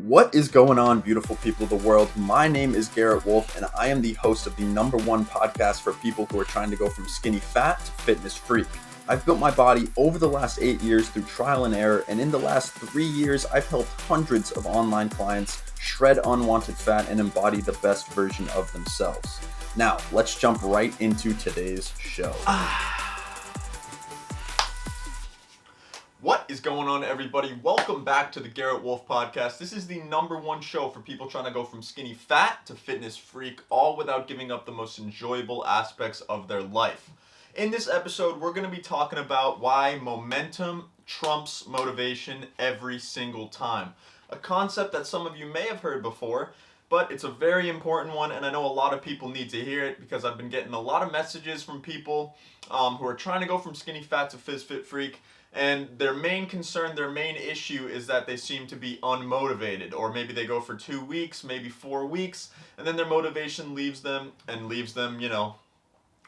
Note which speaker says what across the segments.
Speaker 1: What is going on, beautiful people of the world? My name is Garrett Wolf, and I am the host of the #1 podcast for people who are trying to go from skinny fat to fitness freak. I've built my body over the last 8 years through trial and error, and in the last 3 years, I've helped hundreds of online clients shred unwanted fat and embody the best version of themselves. Now, let's jump right into today's show. What is going on, everybody? Welcome back to the Garrett Wolf podcast. This is the #1 show for people trying to go from skinny fat to fitness freak, all without giving up the most enjoyable aspects of their life. In this episode, we're going to be talking about why momentum trumps motivation every single time. A concept that some of you may have heard before, but it's a very important one, and I know a lot of people need to hear it because I've been getting a lot of messages from people who are trying to go from skinny fat to phys fit freak. And their main concern, their main issue is that they seem to be unmotivated, or maybe they go for 2 weeks, maybe 4 weeks, and then their motivation leaves them,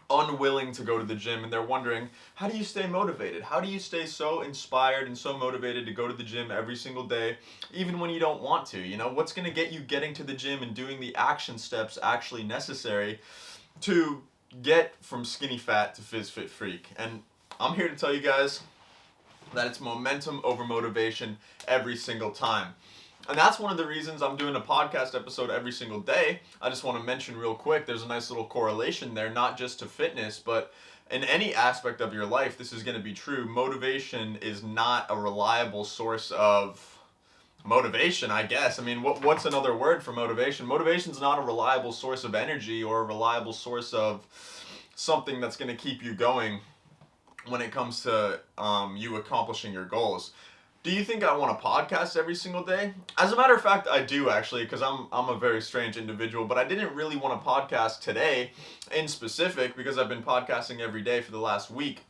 Speaker 1: unwilling to go to the gym, and they're wondering, how do you stay motivated? How do you stay so inspired and so motivated to go to the gym every single day, even when you don't want to? What's going to get you getting to the gym and doing the action steps actually necessary to get from skinny fat to phys fit freak? And I'm here to tell you guys that it's momentum over motivation every single time. And that's one of the reasons I'm doing a podcast episode every single day. I just want to mention real quick, there's a nice little correlation there, not just to fitness, but in any aspect of your life, this is going to be true. Motivation is not a reliable source of motivation, I guess. I mean, what's another word for motivation? Motivation's not a reliable source of energy or a reliable source of something that's going to keep you going when it comes to you accomplishing your goals. Do you think I want to podcast every single day? As a matter of fact, I do actually, because I'm a very strange individual, but I didn't really want to podcast today in specific because I've been podcasting every day for the last week.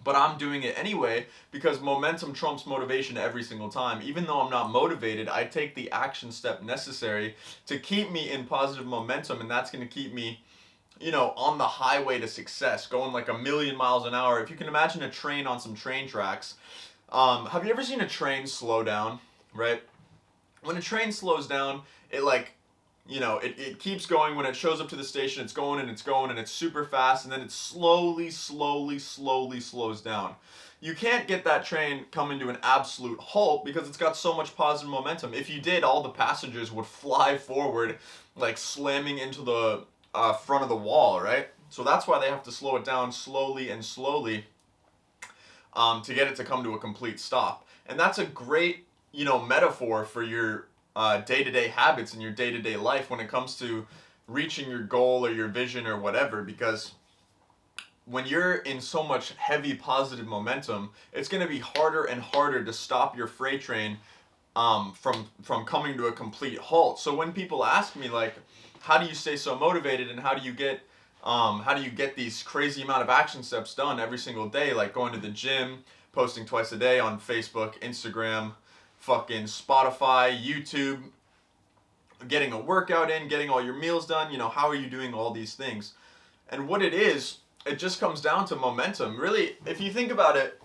Speaker 1: But I'm doing it anyway because momentum trumps motivation every single time. Even though I'm not motivated, I take the action step necessary to keep me in positive momentum, and that's going to keep me on the highway to success, going like 1,000,000 miles an hour. If you can imagine a train on some train tracks, have you ever seen a train slow down, right? When a train slows down, it keeps going. When it shows up to the station, it's going and it's super fast, and then it slowly slows down. You can't get that train coming to an absolute halt because it's got so much positive momentum. If you did, all the passengers would fly forward, like slamming into the front of the wall, right? So that's why they have to slow it down slowly to get it to come to a complete stop. And that's a great, metaphor for your day-to-day habits in your day-to-day life when it comes to reaching your goal or your vision or whatever, because when you're in so much heavy positive momentum, it's going to be harder and harder to stop your freight train from coming to a complete halt. So when people ask me, like, how do you stay so motivated and how do you get these crazy amount of action steps done every single day, like going to the gym, posting twice a day on Facebook, Instagram, fucking Spotify, YouTube, getting a workout in, getting all your meals done, how are you doing all these things? And what it just comes down to momentum. Really, if you think about it,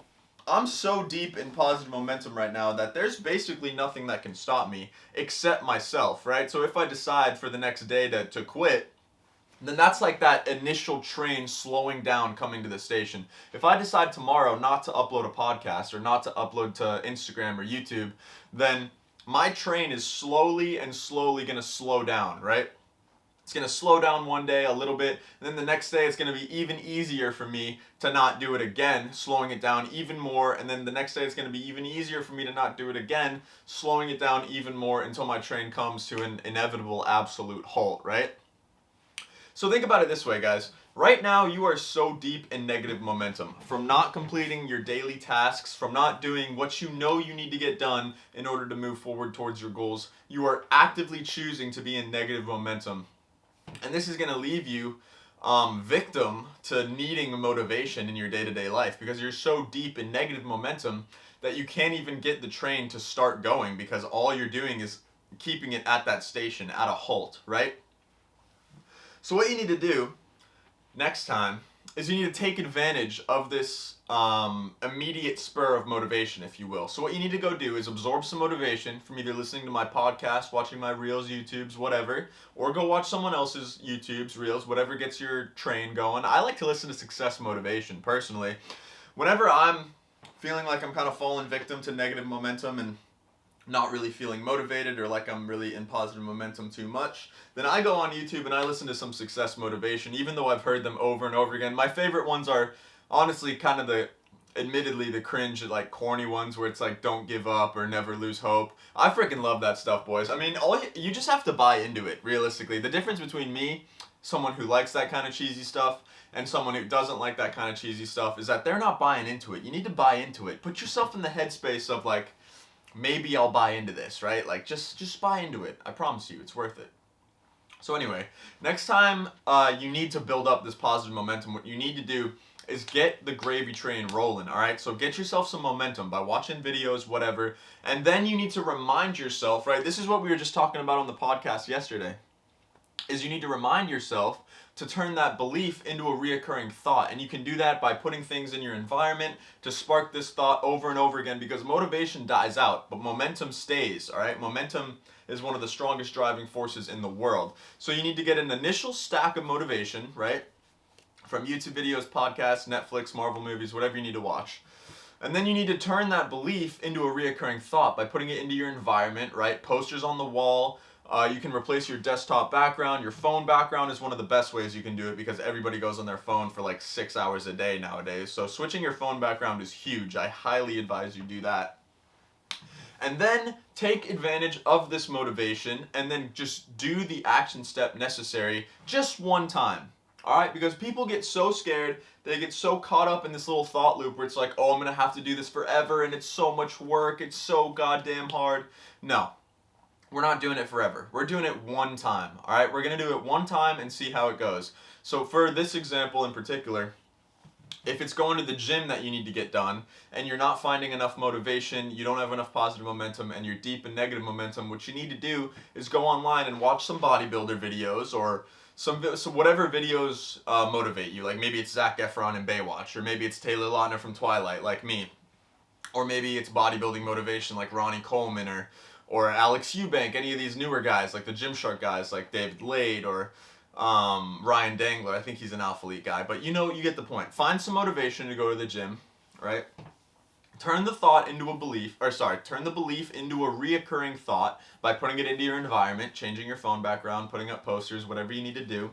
Speaker 1: I'm so deep in positive momentum right now that there's basically nothing that can stop me except myself, right? So if I decide for the next day to quit, then that's like that initial train slowing down coming to the station. If I decide tomorrow not to upload a podcast or not to upload to Instagram or YouTube, then my train is slowly going to slow down, right? It's going to slow down one day a little bit, and then the next day it's going to be even easier for me to not do it again, slowing it down even more, and then the next day it's going to be even easier for me to not do it again, slowing it down even more until my train comes to an inevitable absolute halt, right? So think about it this way, guys. Right now, you are so deep in negative momentum from not completing your daily tasks, from not doing what you know you need to get done in order to move forward towards your goals. You are actively choosing to be in negative momentum. And this is going to leave you victim to needing motivation in your day-to-day life because you're so deep in negative momentum that you can't even get the train to start going because all you're doing is keeping it at that station, at a halt, right? So what you need to do next time is you need to take advantage of this immediate spur of motivation, if you will. So what you need to go do is absorb some motivation from either listening to my podcast, watching my Reels, YouTubes, whatever, or go watch someone else's YouTubes, Reels, whatever gets your train going. I like to listen to success motivation, personally. Whenever I'm feeling like I'm kind of falling victim to negative momentum and not really feeling motivated, or like I'm really in positive momentum too much, then I go on YouTube and I listen to some success motivation, even though I've heard them over and over again. My favorite ones are honestly kind of admittedly the cringe, like corny ones where it's like don't give up or never lose hope. I freaking love that stuff, boys. I mean, you just have to buy into it, realistically. The difference between me, someone who likes that kind of cheesy stuff, and someone who doesn't like that kind of cheesy stuff is that they're not buying into it. You need to buy into it. Put yourself in the headspace of like, maybe I'll buy into this, right? Like, just buy into it. I promise you, it's worth it. So anyway, next time you need to build up this positive momentum, what you need to do is get the gravy train rolling, all right? So get yourself some momentum by watching videos, whatever, and then you need to remind yourself, right? This is what we were just talking about on the podcast yesterday, is you need to remind yourself to turn that belief into a reoccurring thought. And you can do that by putting things in your environment to spark this thought over and over again, because motivation dies out, but momentum stays, all right? Momentum is one of the strongest driving forces in the world. So you need to get an initial stack of motivation, right? From YouTube videos, podcasts, Netflix, Marvel movies, whatever you need to watch. And then you need to turn that belief into a reoccurring thought by putting it into your environment, right? Posters on the wall. You can replace your desktop background. Your phone background is one of the best ways you can do it, because everybody goes on their phone for like 6 hours a day nowadays. So switching your phone background is huge. I highly advise you do that. And then take advantage of this motivation and then just do the action step necessary just one time. All right? Because people get so scared. They get so caught up in this little thought loop where it's like, oh, I'm going to have to do this forever and it's so much work. It's so goddamn hard. No. We're not doing it forever. We're doing it one time, all right? We're going to do it one time and see how it goes. So for this example in particular, if it's going to the gym that you need to get done and you're not finding enough motivation, you don't have enough positive momentum, and you're deep in negative momentum, what you need to do is go online and watch some bodybuilder videos, or so whatever videos motivate you. Like maybe it's Zac Efron in Baywatch, or maybe it's Taylor Lautner from Twilight like me, or maybe it's bodybuilding motivation like Ronnie Coleman, or Alex Eubank, any of these newer guys, like the Gymshark guys, like David Lade, or Ryan Dangler. I think he's an Alphalete guy, but you get the point. Find some motivation to go to the gym, right? Turn the thought into a belief, turn the belief into a reoccurring thought by putting it into your environment, changing your phone background, putting up posters, whatever you need to do.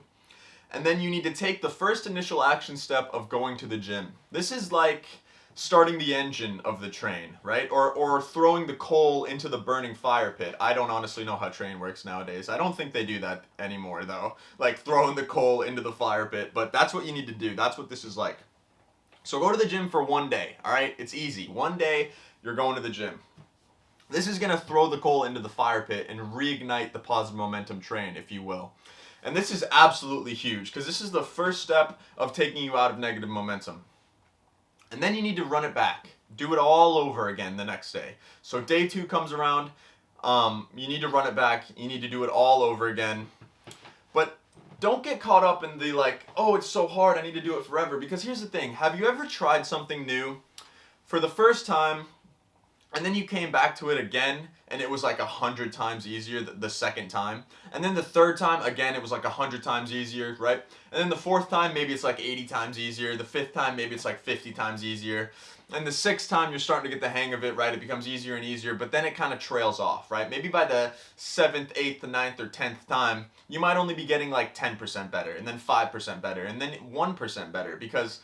Speaker 1: And then you need to take the first initial action step of going to the gym. This is like starting the engine of the train, right? Or throwing the coal into the burning fire pit. I don't honestly know how train works nowadays. I don't think they do that anymore, though. Like throwing the coal into the fire pit. But that's what you need to do. That's what this is like. So go to the gym for one day, all right? It's easy. One day, you're going to the gym. This is going to throw the coal into the fire pit and reignite the positive momentum train, if you will. And this is absolutely huge, because this is the first step of taking you out of negative momentum. And then you need to run it back. Do it all over again the next day. So day 2 comes around. You need to run it back. You need to do it all over again. But don't get caught up in the like, oh, it's so hard, I need to do it forever. Because here's the thing. Have you ever tried something new for the first time, and then you came back to it again, and it was like 100 times easier the second time? And then the third time, again, it was like 100 times easier, right? And then the fourth time, maybe it's like 80 times easier. The fifth time, maybe it's like 50 times easier. And the sixth time, you're starting to get the hang of it, right? It becomes easier and easier, but then it kind of trails off, right? Maybe by the 7th, 8th, 9th, or 10th time, you might only be getting like 10% better, and then 5% better, and then 1% better, because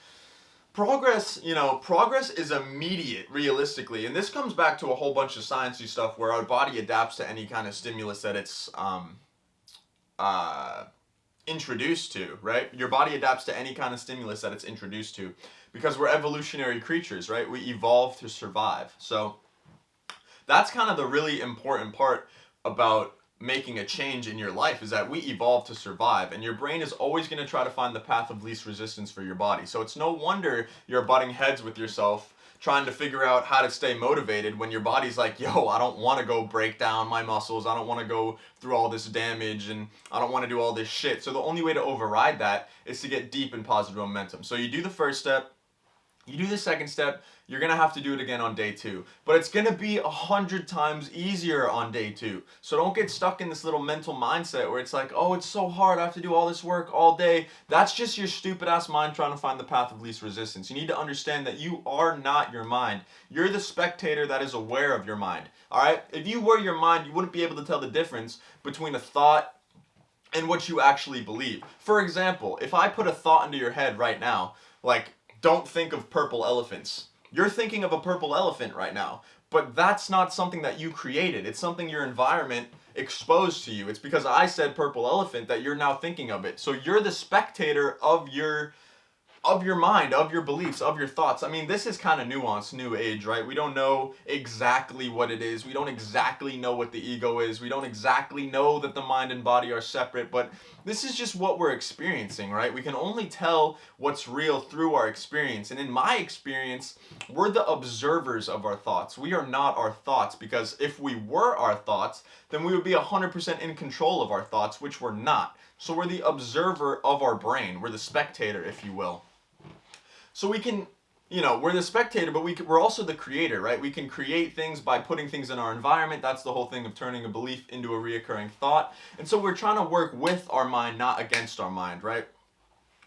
Speaker 1: progress is immediate, realistically. And this comes back to a whole bunch of sciencey stuff where our body adapts to any kind of stimulus that it's introduced to, right? Your body adapts to any kind of stimulus that it's introduced to, because we're evolutionary creatures, right? We evolve to survive. So that's kind of the really important part about making a change in your life, is that we evolve to survive, and your brain is always going to try to find the path of least resistance for your body. So it's no wonder you're butting heads with yourself trying to figure out how to stay motivated when your body's like, yo, I don't want to go break down my muscles. I don't want to go through all this damage and I don't want to do all this shit. So the only way to override that is to get deep in positive momentum. So you do the first step, you do the second step, you're going to have to do it again on day 2. But it's going to be 100 times easier on day 2. So don't get stuck in this little mental mindset where it's like, oh, it's so hard, I have to do all this work all day. That's just your stupid ass mind trying to find the path of least resistance. You need to understand that you are not your mind. You're the spectator that is aware of your mind. All right? If you were your mind, you wouldn't be able to tell the difference between a thought and what you actually believe. For example, if I put a thought into your head right now, like, don't think of purple elephants. You're thinking of a purple elephant right now, but that's not something that you created. It's something your environment exposed to you. It's because I said purple elephant that you're now thinking of it. So you're the spectator of your mind, of your beliefs, of your thoughts. I mean, this is kind of nuanced, new age, right? We don't know exactly what it is. We don't exactly know what the ego is. We don't exactly know that the mind and body are separate, but this is just what we're experiencing, right? We can only tell what's real through our experience. And in my experience, we're the observers of our thoughts. We are not our thoughts, because if we were our thoughts, then we would be 100% in control of our thoughts, which we're not. So we're the observer of our brain. We're the spectator, if you will. So we can, we're the spectator, but we're also the creator, right? We can create things by putting things in our environment. That's the whole thing of turning a belief into a reoccurring thought. And so we're trying to work with our mind, not against our mind, right?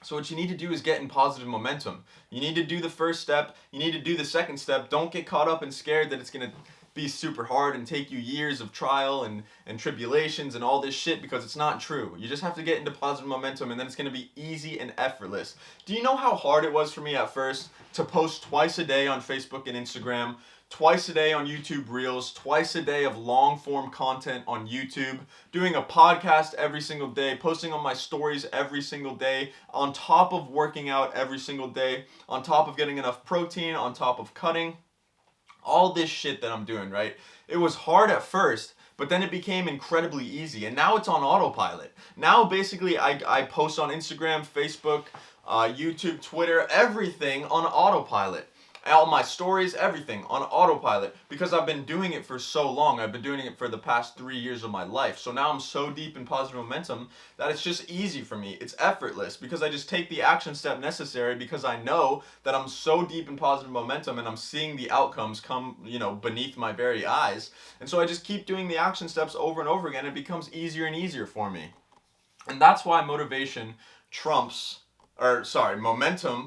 Speaker 1: So what you need to do is get in positive momentum. You need to do the first step. You need to do the second step. Don't get caught up and scared that it's going to be super hard and take you years of trial and tribulations and all this shit, because it's not true. You just have to get into positive momentum, and then it's going to be easy and effortless. Do you know how hard it was for me at first to post twice a day on Facebook and Instagram, twice a day on YouTube Reels, twice a day of long form content on YouTube, doing a podcast every single day, posting on my stories every single day, on top of working out every single day, on top of getting enough protein, on top of cutting? All this shit that I'm doing, right? It was hard at first, but then it became incredibly easy. And now it's on autopilot. Now basically I post on Instagram, Facebook, YouTube, Twitter, everything on autopilot. All my stories, everything on autopilot, because I've been doing it for so long. I've been doing it for the past 3 years of my life. So now I'm so deep in positive momentum that it's just easy for me. It's effortless because I just take the action step necessary, because I know that I'm so deep in positive momentum and I'm seeing the outcomes come, beneath my very eyes. And so I just keep doing the action steps over and over again. It becomes easier and easier for me. And that's why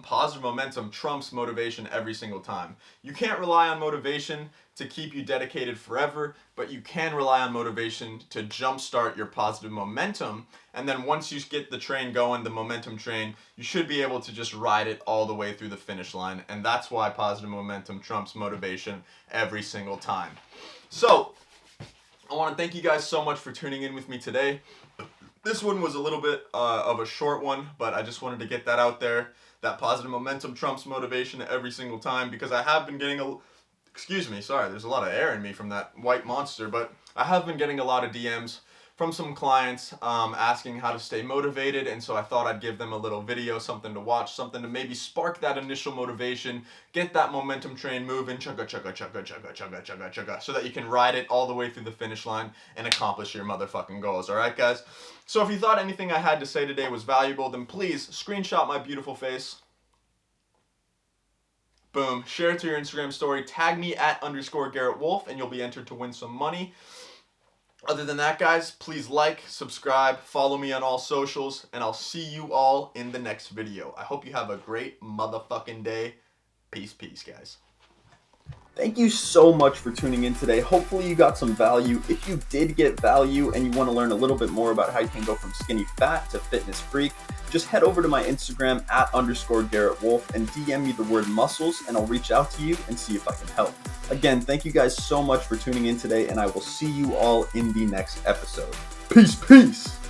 Speaker 1: positive momentum trumps motivation every single time. You can't rely on motivation to keep you dedicated forever, but you can rely on motivation to jumpstart your positive momentum. And then once you get the train going, the momentum train, you should be able to just ride it all the way through the finish line. And that's why positive momentum trumps motivation every single time. So I want to thank you guys so much for tuning in with me today. This one was a little bit of a short one, but I just wanted to get that out there. That positive momentum trumps motivation every single time, because I have been getting there's a lot of air in me from that white monster, but I have been getting a lot of DMs from some clients asking how to stay motivated, and so I thought I'd give them a little video, something to watch, something to maybe spark that initial motivation, get that momentum train moving, chugga, chugga, chugga, chugga, chugga, chugga, chugga, so that you can ride it all the way through the finish line and accomplish your motherfucking goals, alright guys? So if you thought anything I had to say today was valuable, then please screenshot my beautiful face. Boom. Share it to your Instagram story. Tag me at _Garrett Wolf, and you'll be entered to win some money. Other than that, guys, please like, subscribe, follow me on all socials, and I'll see you all in the next video. I hope you have a great motherfucking day. Peace, guys. Thank you so much for tuning in today. Hopefully you got some value. If you did get value and you want to learn a little bit more about how you can go from skinny fat to fitness freak, just head over to my Instagram at _Garrett Wolf and DM me the word muscles, and I'll reach out to you and see if I can help. Again, thank you guys so much for tuning in today, and I will see you all in the next episode. Peace.